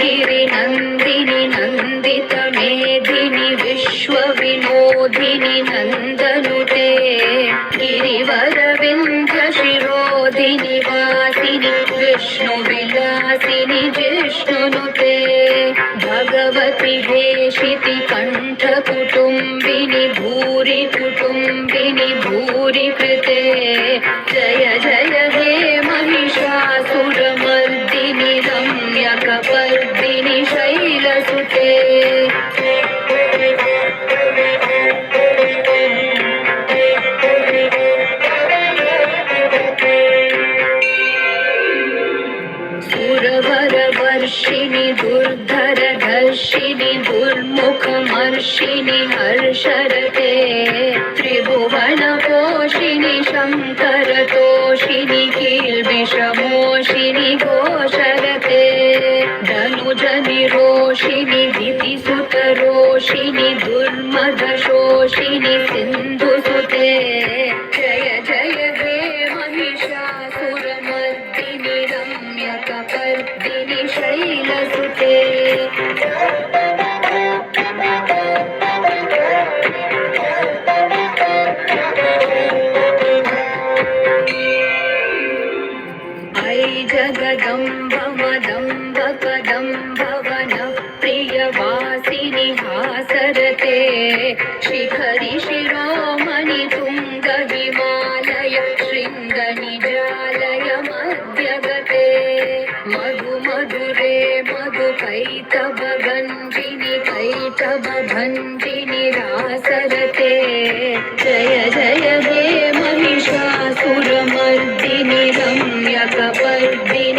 गिरिनन्दिनि नन्दितमेधिनि विश्वविनोदिनि नन्दनुते गिरिवरविन्ध्यशिरोधिनि वासिनि विष्णुविलासिनि जिष्णुनुते भगवति हेशिति कण्ठकुटुम्बिनि भूरि कुटुम्बिनि भूरि कृते जय जय हे महिषासुरमर्दिनि रम्यकपर्दिनि शैलसुते सुरवरवर्षिणि दुर्धरधर्षिणि दुर्मुखमर्षिणि हर्षरते त्रिभुवनपोषिणि शङ्करतोषिणि कील्बिषमोषिणि घोषरते धनुजनिरोषिणि दितिसुतरोषिणि दुर्मदशोषिणि सिन्धुसुते जय जय हे महिषासुरमर्दिनि रम्यकपर्दिनि शैलसुते ऐ जगदम्ब मदम्ब कदम्ब वनप्रियवासिनि हासरते शिखरि शिरोमणि तुङ्ग हिमालय शृङ्गनिजालय मध्यगते मधु मधुरे मधु कैटभगञ्जिनि कैटभभञ्जिनि रासरते जय जय हे महिषासुरमर्दिनि रम्यकपर्दिनि